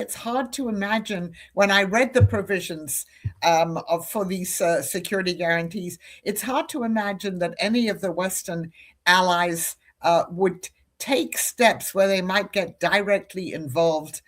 it's hard to imagine, when I read the provisions for these security guarantees, it's hard to imagine that any of the Western allies would take steps where they might get directly involved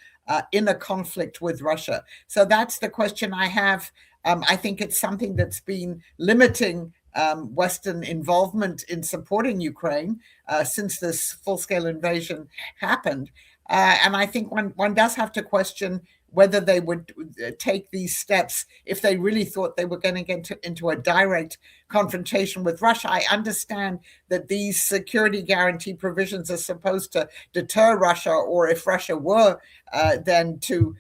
in a conflict with Russia. So that's the question I have. I think it's something that's been limiting Western involvement in supporting Ukraine since this full-scale invasion happened. And I think one does have to question whether they would take these steps if they really thought they were going to get into a direct confrontation with Russia. I understand that these security guarantee provisions are supposed to deter Russia, or if Russia were then to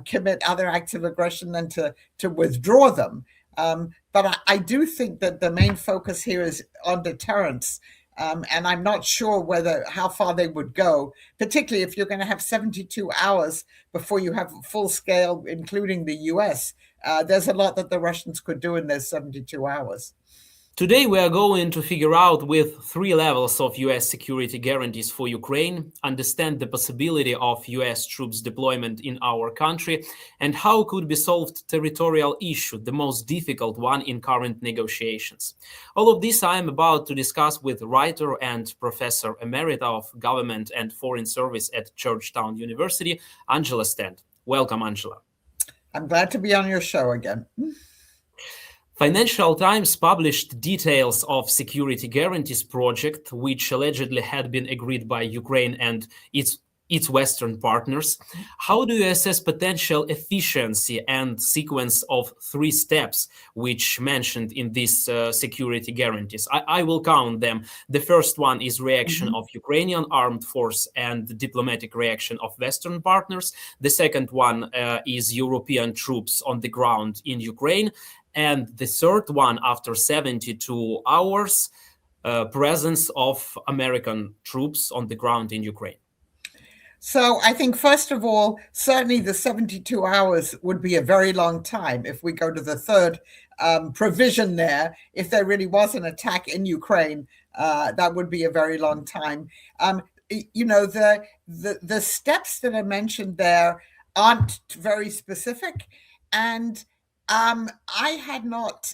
commit other acts of aggression, then to withdraw them. But I do think that the main focus here is on deterrence. And I'm not sure how far they would go, particularly if you're going to have 72 hours before you have full scale, including the US. There's a lot that the Russians could do in those 72 hours. Today, we are going to figure out with 3 levels of US security guarantees for Ukraine, understand the possibility of US troops deployment in our country, and how could be solved territorial issue, the most difficult one in current negotiations. All of this I am about to discuss with writer and professor EmErita of Government and Foreign Service at Georgetown University, Angela Stent. Welcome, Angela. I'm glad to be on your show again. Financial Times published details of security guarantees project, which allegedly had been agreed by Ukraine and its Western partners. How do you assess potential efficiency and sequence of 3 steps which mentioned in these security guarantees? I will count them. The first one is reaction of Ukrainian armed force and the diplomatic reaction of Western partners. The second one is European troops on the ground in Ukraine. And the third one, after 72 hours, presence of American troops on the ground in Ukraine. So I think, first of all, certainly the 72 hours would be a very long time if we go to the third provision there. If there really was an attack in Ukraine, that would be a very long time. The steps that are mentioned there aren't very specific. And I had not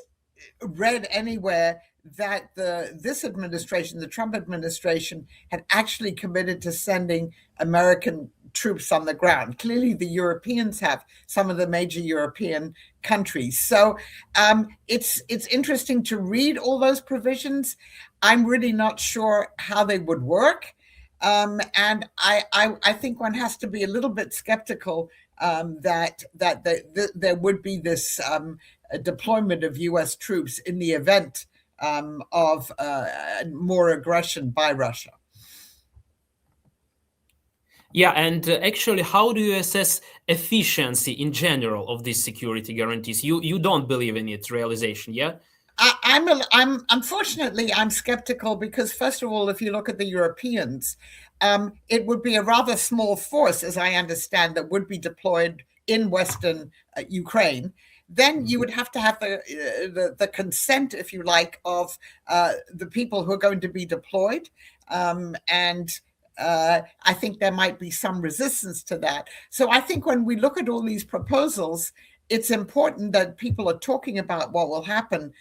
read anywhere that this administration, the Trump administration, had actually committed to sending American troops on the ground. Clearly, the Europeans have, some of the major European countries. So it's interesting to read all those provisions. I'm really not sure how they would work. And I think one has to be a little bit skeptical that there would be this deployment of U.S. troops in the event of more aggression by Russia. Yeah, and actually, how do you assess efficiency in general of these security guarantees? You don't believe in its realization, yeah? Unfortunately, I'm skeptical because, first of all, if you look at the Europeans, it would be a rather small force, as I understand, that would be deployed in Western Ukraine. Then you would have to have the consent, if you like, of the people who are going to be deployed. And I think there might be some resistance to that. So I think when we look at all these proposals, it's important that people are talking about what will happen,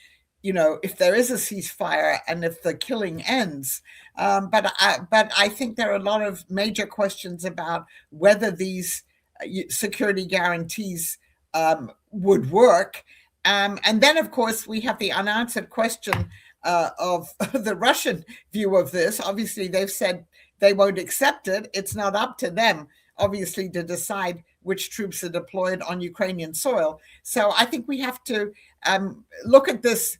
if there is a ceasefire and if the killing ends. But I think there are a lot of major questions about whether these security guarantees would work. And then, of course, we have the unanswered question of the Russian view of this. Obviously, they've said they won't accept it. It's not up to them, obviously, to decide which troops are deployed on Ukrainian soil. So I think we have to look at this,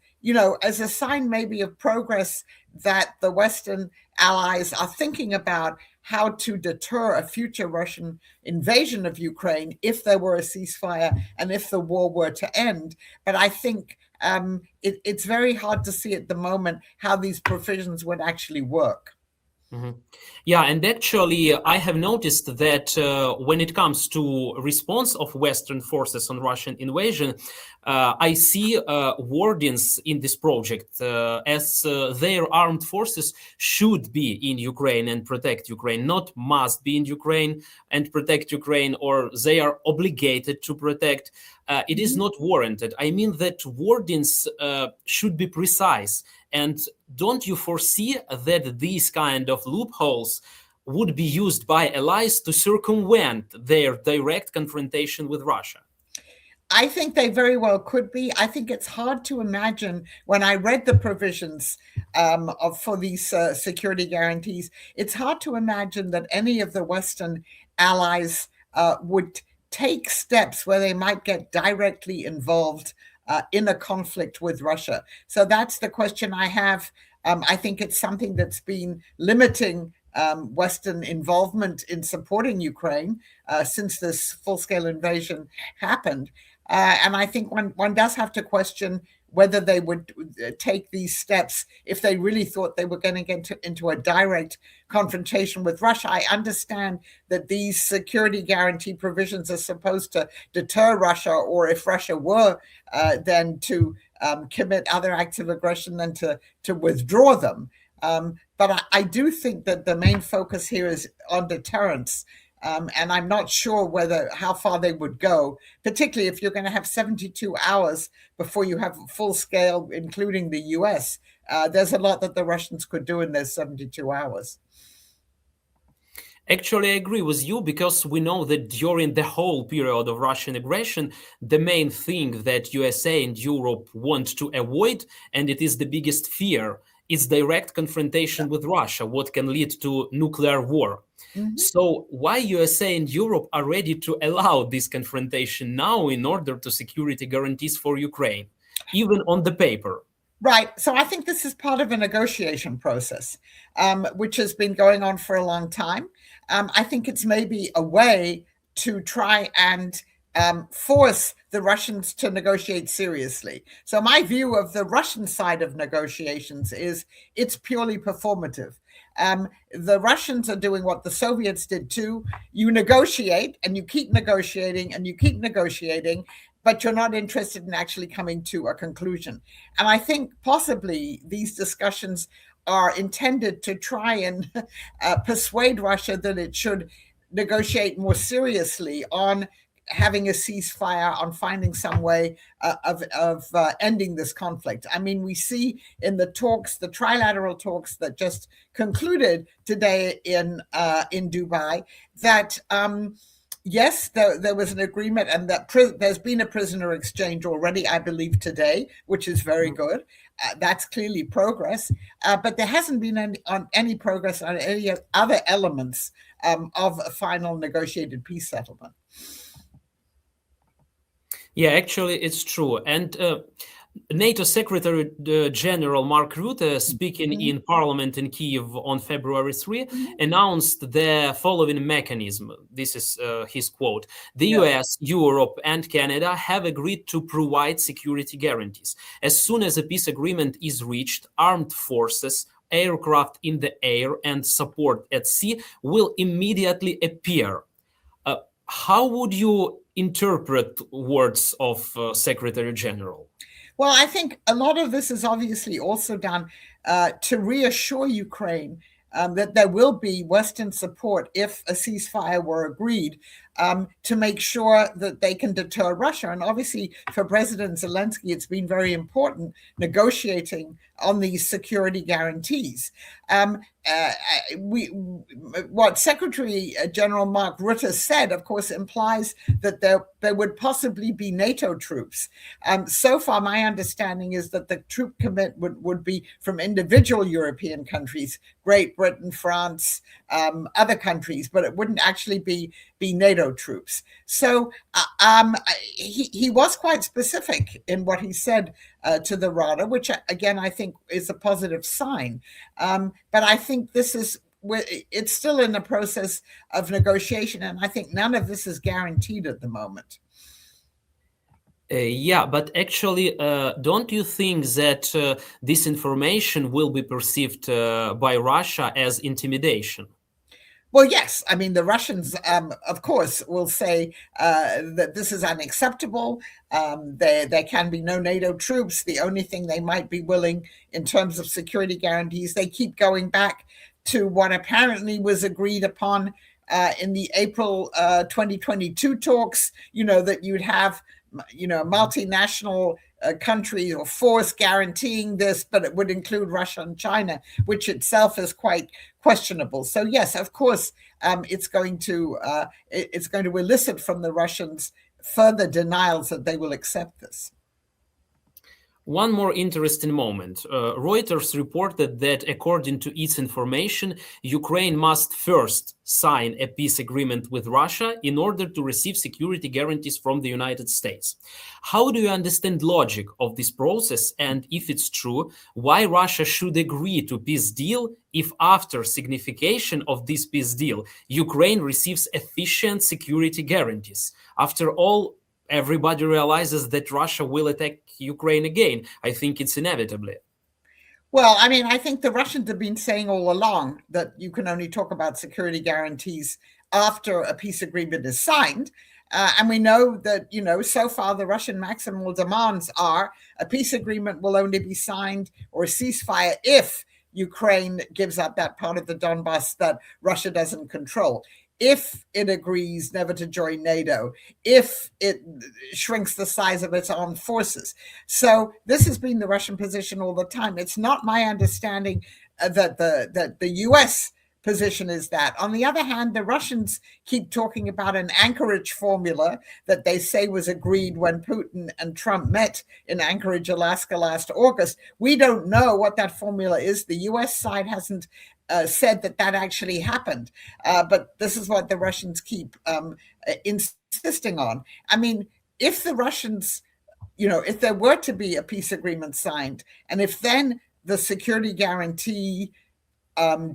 as a sign maybe of progress, that the Western allies are thinking about how to deter a future Russian invasion of Ukraine if there were a ceasefire and if the war were to end. But I think it's very hard to see at the moment how these provisions would actually work. Mhm. Yeah, and actually, I have noticed that when it comes to response of Western forces on Russian invasion, I see wordings in this project as their armed forces should be in Ukraine and protect Ukraine, not must be in Ukraine and protect Ukraine, or they are obligated to protect. It is not warranted. I mean that wordings should be precise. And don't you foresee that these kind of loopholes would be used by allies to circumvent their direct confrontation with Russia? I think they very well could be. I think it's hard to imagine when I read the provisions for these security guarantees, it's hard to imagine that any of the Western allies would take steps where they might get directly involved in a conflict with Russia. So that's the question I have. I think it's something that's been limiting Western involvement in supporting Ukraine since this full-scale invasion happened. And I think one does have to question whether they would take these steps if they really thought they were going to get into a direct confrontation with Russia. I understand that these security guarantee provisions are supposed to deter Russia, or if Russia were then to commit other acts of aggression, then to withdraw them. But I do think that the main focus here is on deterrence. And I'm not sure how far they would go, particularly if you're going to have 72 hours before you have full scale, including the US. There's a lot that the Russians could do in those 72 hours. Actually, I agree with you, because we know that during the whole period of Russian aggression, the main thing that USA and Europe want to avoid, and it is the biggest fear, is direct confrontation with Russia, what can lead to nuclear war. Mm-hmm. So why USA and Europe are ready to allow this confrontation now in order to security guarantees for Ukraine, even on the paper? Right. So I think this is part of a negotiation process, which has been going on for a long time. I think it's maybe a way to try and force the Russians to negotiate seriously. So my view of the Russian side of negotiations is it's purely performative. The Russians are doing what the Soviets did too. You negotiate and you keep negotiating and you keep negotiating, but you're not interested in actually coming to a conclusion. And I think possibly these discussions are intended to try and persuade Russia that it should negotiate more seriously on having a ceasefire, on finding some way of ending this conflict. I mean, we see in the talks, the trilateral talks that just concluded today in Dubai, that yes, there was an agreement, and that there's been a prisoner exchange already, I believe, today, which is very good. That's clearly progress, but there hasn't been any progress on any other elements of a final negotiated peace settlement. Yeah, actually, it's true. And NATO Secretary General Mark Rutte, speaking in Parliament in Kyiv on February 3, announced the following mechanism. This is his quote. The US, Europe, and Canada have agreed to provide security guarantees. As soon as a peace agreement is reached, armed forces, aircraft in the air, and support at sea will immediately appear. How would you interpret words of Secretary General? Well, I think a lot of this is obviously also done to reassure Ukraine that there will be Western support if a ceasefire were agreed, to make sure that they can deter Russia. And obviously for President Zelensky, it's been very important negotiating on these security guarantees. What Secretary General Mark Rutte said, of course, implies that there would possibly be NATO troops. So far, my understanding is that the troop commitment would be from individual European countries, Great Britain, France, other countries, but it wouldn't actually be NATO troops. So he was quite specific in what he said to the Rada, which again I think is a positive sign. But I think it's still in the process of negotiation, and I think none of this is guaranteed at the moment. Yeah, but actually, don't you think that this information will be perceived by Russia as intimidation? Well, yes. I mean, the Russians, of course, will say that this is unacceptable. There can be no NATO troops. The only thing they might be willing in terms of security guarantees, they keep going back to what apparently was agreed upon in the April 2022 talks, that you'd have, multinational country or force guaranteeing this, but it would include Russia and China, which itself is quite questionable. So yes, of course, it's going to elicit from the Russians further denials that they will accept this. One more interesting moment. Reuters reported that according to its information, Ukraine must first sign a peace agreement with Russia in order to receive security guarantees from the United States. How do you understand logic of this process? And if it's true, why Russia should agree to peace deal if after signification of this peace deal, Ukraine receives efficient security guarantees? After all, everybody realizes that Russia will attack Ukraine again. I think it's inevitably. Well, I mean, I think the Russians have been saying all along that you can only talk about security guarantees after a peace agreement is signed. And we know that, so far the Russian maximal demands are a peace agreement will only be signed or a ceasefire if Ukraine gives up that part of the Donbass that Russia doesn't control, if it agrees never to join NATO, if it shrinks the size of its armed forces. So this has been the Russian position all the time. It's not my understanding that the US position is that. On the other hand, the Russians keep talking about an Anchorage formula that they say was agreed when Putin and Trump met in Anchorage, Alaska last August. We don't know what that formula is. The US side hasn't said that actually happened. But this is what the Russians keep insisting on. I mean, if the Russians, if there were to be a peace agreement signed, and if then the security guarantee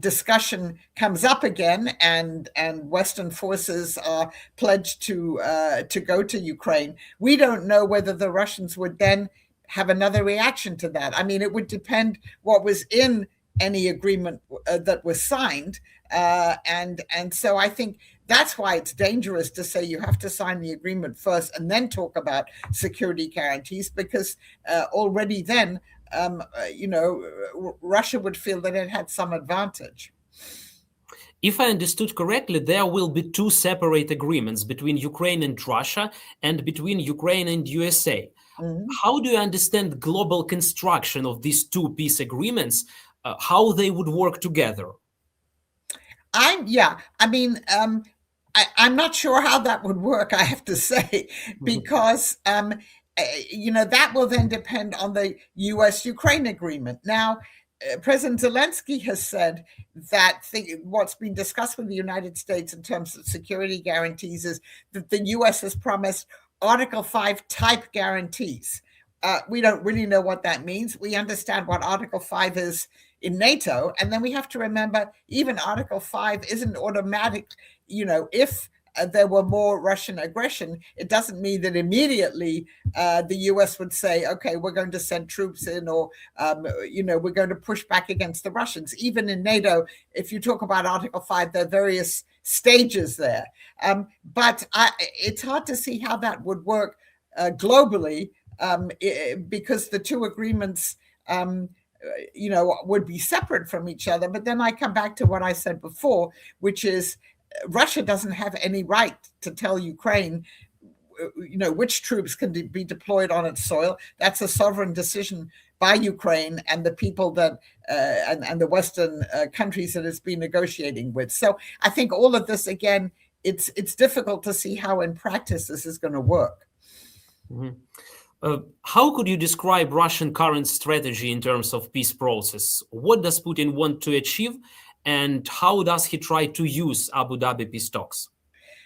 discussion comes up again, and Western forces are pledged to go to Ukraine, we don't know whether the Russians would then have another reaction to that. I mean, it would depend what was in any agreement that was signed. And so I think that's why it's dangerous to say you have to sign the agreement first and then talk about security guarantees, because already then, Russia would feel that it had some advantage. If I understood correctly, there will be two separate agreements between Ukraine and Russia and between Ukraine and USA. Mm-hmm. How do you understand global construction of these two peace agreements? How they would work together? I'm not sure how that would work, I have to say, because that will then depend on the US-Ukraine agreement. Now, President Zelensky has said that what's been discussed with the United States in terms of security guarantees is that the US has promised Article 5 type guarantees. We don't really know what that means. We understand what Article 5 is in NATO, and then we have to remember even Article 5 isn't automatic. If there were more Russian aggression, it doesn't mean that immediately the US would say, okay, we're going to send troops in, or we're going to push back against the Russians. Even in NATO, if you talk about Article 5, there are various stages there. But it's hard to see how that would work globally, because the two agreements would be separate from each other. But then I come back to what I said before, which is Russia doesn't have any right to tell Ukraine, which troops can be deployed on its soil. That's a sovereign decision by Ukraine and the people that and the Western countries that it's been negotiating with. So I think all of this, again, it's difficult to see how in practice this is going to work. Mm-hmm. How could you describe Russian current strategy in terms of peace process? What does Putin want to achieve, and how does he try to use Abu Dhabi peace talks?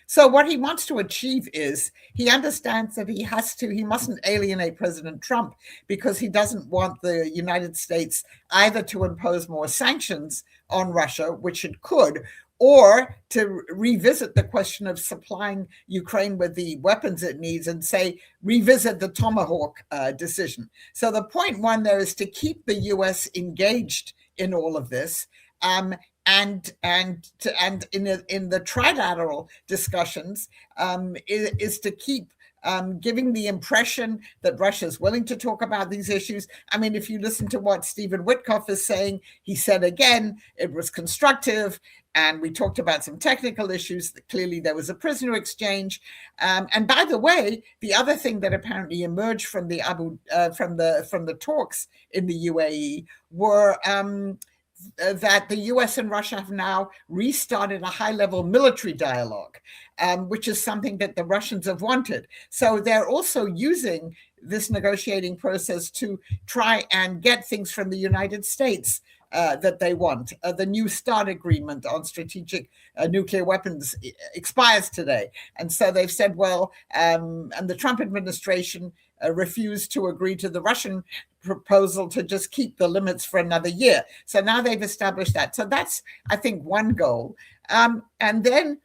So what he wants to achieve is he understands that he mustn't alienate President Trump, because he doesn't want the United States either to impose more sanctions on Russia, which it could, or to revisit the question of supplying Ukraine with the weapons it needs and say, revisit the Tomahawk decision. So the point one there is to keep the US engaged in all of this. And in the trilateral discussions is to keep giving the impression that Russia is willing to talk about these issues. I mean, if you listen to what Stephen Witkoff is saying, he said again, it was constructive. And we talked about some technical issues. Clearly, there was a prisoner exchange. And by the way, the other thing that apparently emerged from the talks in the UAE were that the US and Russia have now restarted a high-level military dialogue, which is something that the Russians have wanted. So they're also using this negotiating process to try and get things from the United States that they want. The New START agreement on strategic nuclear weapons expires today. And so they've said, well, and the Trump administration refused to agree to the Russian proposal to just keep the limits for another year. So now they've established that. So that's, I think, one goal. And then,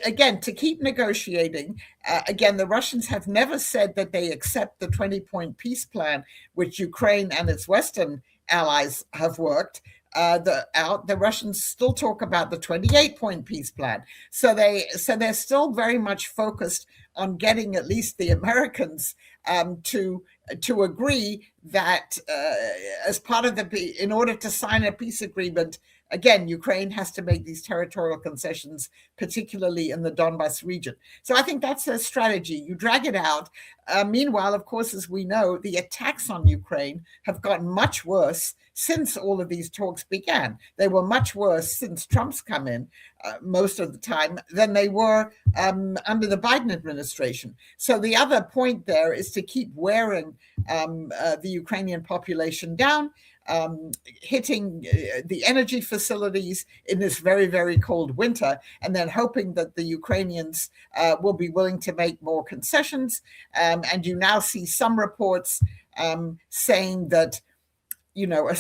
again, to keep negotiating, again, the Russians have never said that they accept the 20-point peace plan, which Ukraine and its Western allies have worked the Russians still talk about the 28-point peace plan. So they're still very much focused on getting at least the Americans to agree that as part of in order to sign a peace agreement, again, Ukraine has to make these territorial concessions, particularly in the Donbas region. So I think that's a strategy. You drag it out. Meanwhile, of course, as we know, the attacks on Ukraine have gotten much worse since all of these talks began. They were much worse since Trump's come in most of the time than they were under the Biden administration. So the other point there is to keep wearing the Ukrainian population down, hitting the energy facilities in this very, very cold winter, and then hoping that the Ukrainians will be willing to make more concessions. And you now see some reports saying that, you know,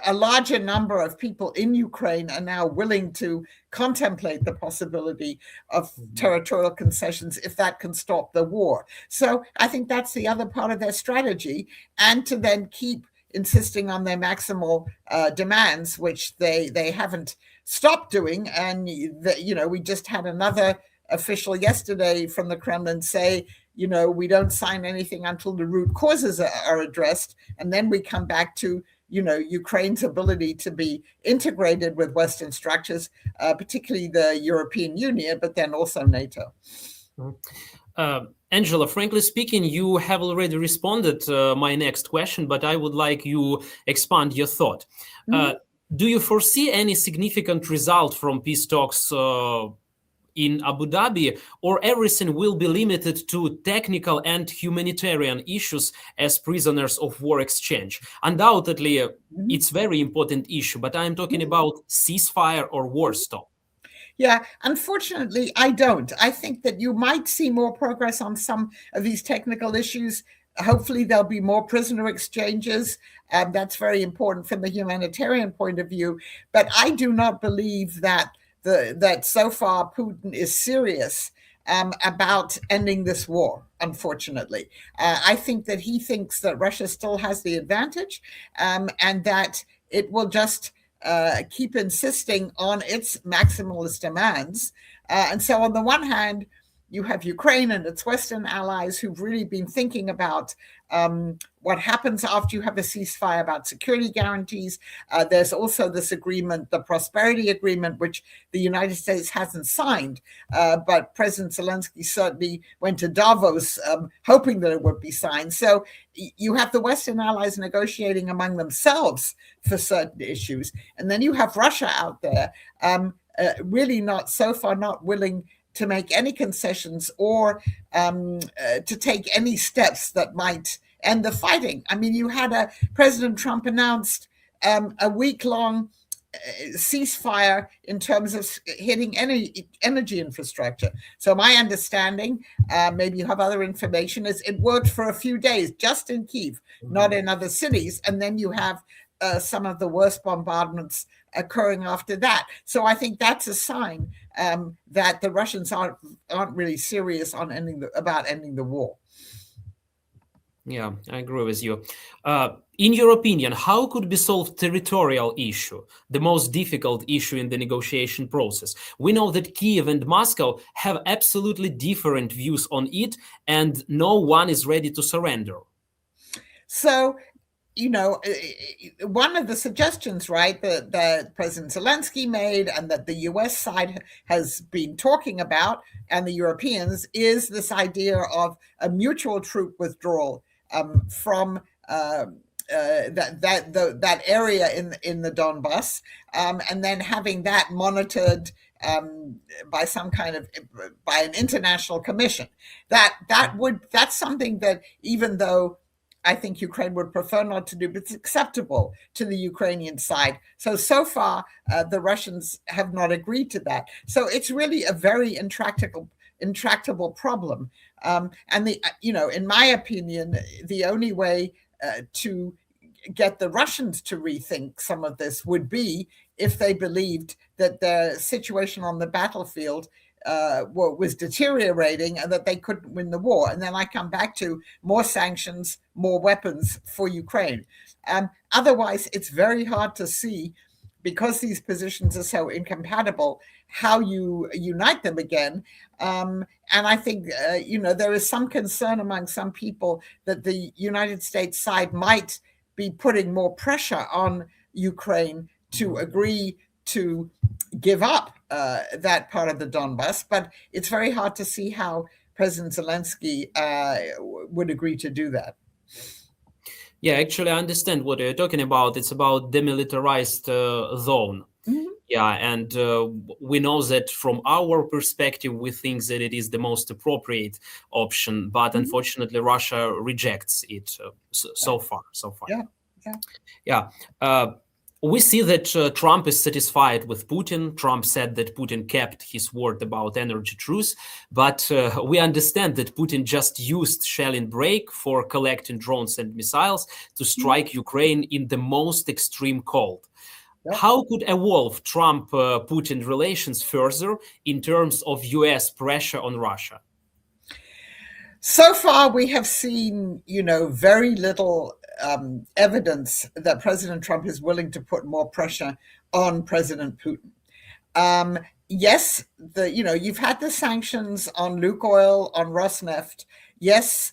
a larger number of people in Ukraine are now willing to contemplate the possibility of territorial concessions if that can stop the war. So I think that's the other part of their strategy, and to then keep insisting on their maximal demands, which they haven't stopped doing. And, you know, we just had another official yesterday from the Kremlin say, you know, we don't sign anything until the root causes are addressed. And then we come back to, you know, Ukraine's ability to be integrated with Western structures, particularly the European Union, but then also NATO. Angela, frankly speaking, you have already responded to my next question, but I would like you expand your thought. Do you foresee any significant result from peace talks in Abu Dhabi, or everything will be limited to technical and humanitarian issues as prisoners of war exchange? Undoubtedly, it's a very important issue, but I'm talking about ceasefire or war stop. Yeah, unfortunately, I don't. I think that you might see more progress on some of these technical issues. Hopefully, there'll be more prisoner exchanges. That's very important from the humanitarian point of view. But I do not believe that that so far Putin is serious about ending this war, unfortunately. I think that he thinks that Russia still has the advantage, and that it will just keep insisting on its maximalist demands. And so on the one hand, you have Ukraine and its Western allies who've really been thinking about what happens after you have a ceasefire, about security guarantees. There's also this agreement, the Prosperity Agreement, which the United States hasn't signed, but President Zelensky certainly went to Davos hoping that it would be signed. So you have the Western allies negotiating among themselves for certain issues. And then you have Russia out there really not willing to make any concessions or to take any steps that might end the fighting. I mean, you had President Trump announced a week-long ceasefire in terms of hitting any energy infrastructure. So my understanding, maybe you have other information, is it worked for a few days just in Kyiv, not in other cities. And then you have some of the worst bombardments occurring after that. So I think that's a sign that the Russians aren't really serious on about ending the war. Yeah, I agree with you. In your opinion, how could be solved territorial issue, the most difficult issue in the negotiation process? We know that Kiev and Moscow have absolutely different views on it, and no one is ready to surrender. So, one of the suggestions, right, that President Zelensky made and that the US side has been talking about, and the Europeans, is this idea of a mutual troop withdrawal from that area in the Donbass, and then having that monitored by by an international commission. That's something that, even though I think Ukraine would prefer not to do, but it's acceptable to the Ukrainian side. So far, the Russians have not agreed to that. So it's really a very intractable problem. And in my opinion, the only way to get the Russians to rethink some of this would be if they believed that the situation on the battlefield was deteriorating and that they couldn't win the war. And then I come back to more sanctions, more weapons for Ukraine. Otherwise, it's very hard to see, because these positions are so incompatible, how you unite them again. And I think, there is some concern among some people that the United States side might be putting more pressure on Ukraine to agree to give up that part of the Donbass. But it's very hard to see how President Zelensky would agree to do that. Yeah, actually, I understand what you're talking about. It's about demilitarized zone. Mm-hmm. Yeah, and we know that from our perspective, we think that it is the most appropriate option, but unfortunately, Russia rejects it so far. Yeah. We see that Trump is satisfied with Putin. Trump said that Putin kept his word about energy truce, but we understand that Putin just used shell and break for collecting drones and missiles to strike Ukraine in the most extreme cold. Yep. How could evolve Trump-Putin relations further in terms of US pressure on Russia? So far, we have seen, very little evidence that President Trump is willing to put more pressure on President Putin. Yes, you've had the sanctions on Lukoil, on Rosneft. Yes,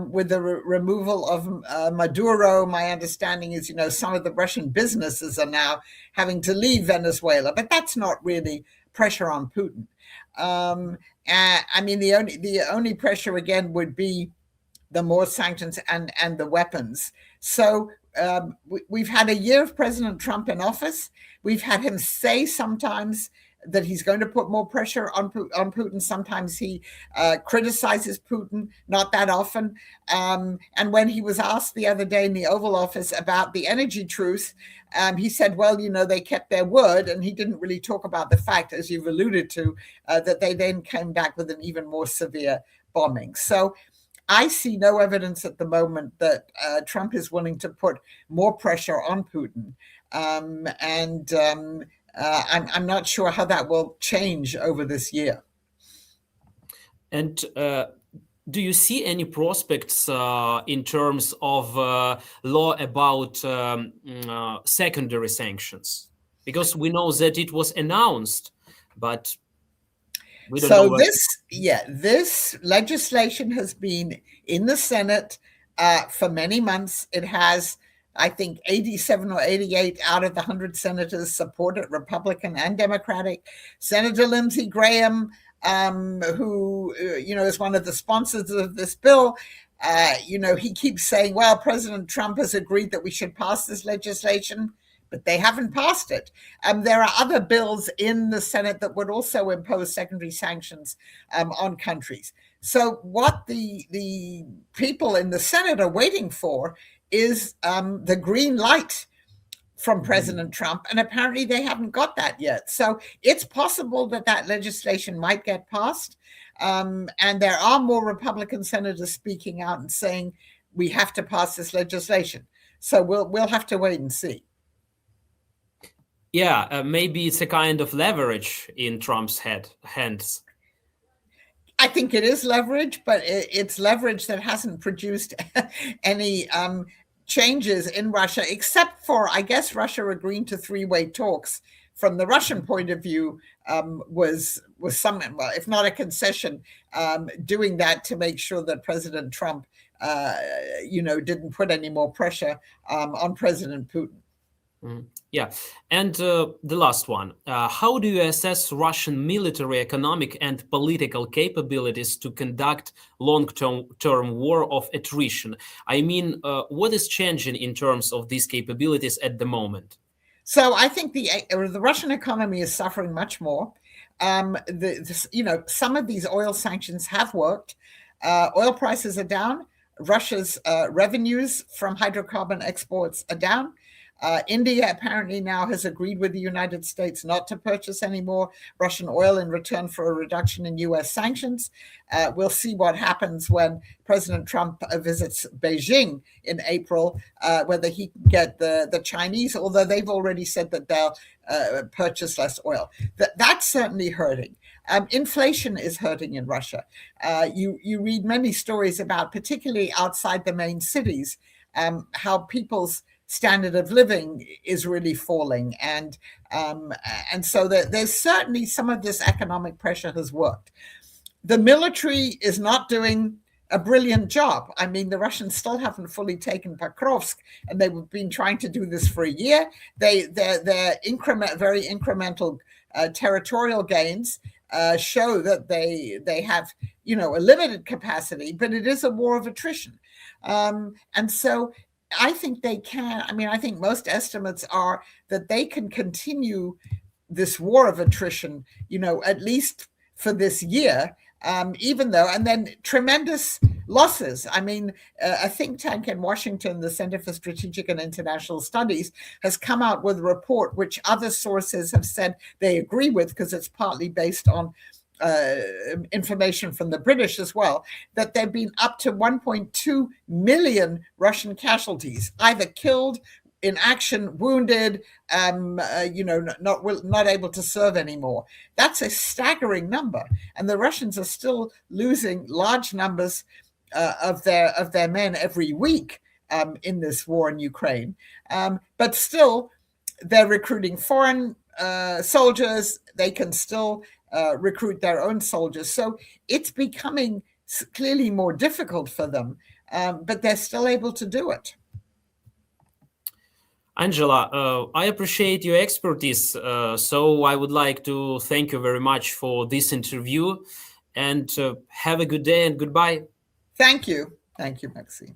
with the removal of Maduro, my understanding is, some of the Russian businesses are now having to leave Venezuela, but that's not really pressure on Putin. The only pressure again would be the more sanctions and the weapons. So we've had a year of President Trump in office. We've had him say sometimes that he's going to put more pressure on Putin. Sometimes he criticizes Putin, not that often. And when he was asked the other day in the Oval Office about the energy truce, he said, well, they kept their word. And he didn't really talk about the fact, as you've alluded to, that they then came back with an even more severe bombing. So I see no evidence at the moment that Trump is willing to put more pressure on Putin. I'm not sure how that will change over this year. And do you see any prospects in terms of law about secondary sanctions? Because we know that it was announced, but we don't know. This legislation has been in the Senate for many months. It has, I think, 87 or 88 out of the 100 senators support it, Republican and Democratic. Senator Lindsey Graham, who is one of the sponsors of this bill, he keeps saying, well, President Trump has agreed that we should pass this legislation, but they haven't passed it. There are other bills in the Senate that would also impose secondary sanctions on countries. So what the people in the Senate are waiting for is the green light from President Trump, and apparently they haven't got that yet. So it's possible that legislation might get passed, and there are more Republican senators speaking out and saying we have to pass this legislation. So we'll have to wait and see. Yeah, maybe it's a kind of leverage in Trump's hands. I think it is leverage, but it's leverage that hasn't produced any changes in Russia, except for, I guess, Russia agreeing to three-way talks. From the Russian point of view, was some, well, if not a concession, doing that to make sure that President Trump, didn't put any more pressure on President Putin. Yeah. And the last one, how do you assess Russian military, economic, and political capabilities to conduct long-term war of attrition? I mean, what is changing in terms of these capabilities at the moment? So I think the Russian economy is suffering much more. Some of these oil sanctions have worked. Oil prices are down. Russia's revenues from hydrocarbon exports are down. India apparently now has agreed with the United States not to purchase any more Russian oil in return for a reduction in U.S. sanctions. We'll see what happens when President Trump visits Beijing in April, whether he can get the Chinese, although they've already said that they'll purchase less oil. That's certainly hurting. Inflation is hurting in Russia. You read many stories about, particularly outside the main cities, how people's standard of living is really falling, and so there's certainly some of this economic pressure has worked. The military is not doing a brilliant job. I mean, the Russians still haven't fully taken Pokrovsk, and they've been trying to do this for a year. Their very incremental territorial gains show that they have a limited capacity, but it is a war of attrition, and so I think they can. I mean, I think most estimates are that they can continue this war of attrition, at least for this year, even though, and then tremendous losses. I mean, a think tank in Washington, the Center for Strategic and International Studies, has come out with a report which other sources have said they agree with, because it's partly based on information from the British as well, that there have been up to 1.2 million Russian casualties, either killed in action, wounded, not able to serve anymore. That's a staggering number, and the Russians are still losing large numbers of their men every week in this war in Ukraine. But still, they're recruiting foreign soldiers. They can still recruit their own soldiers. So it's becoming clearly more difficult for them, but they're still able to do it. Angela, I appreciate your expertise. So I would like to thank you very much for this interview, and have a good day and goodbye. Thank you. Thank you, Maxym.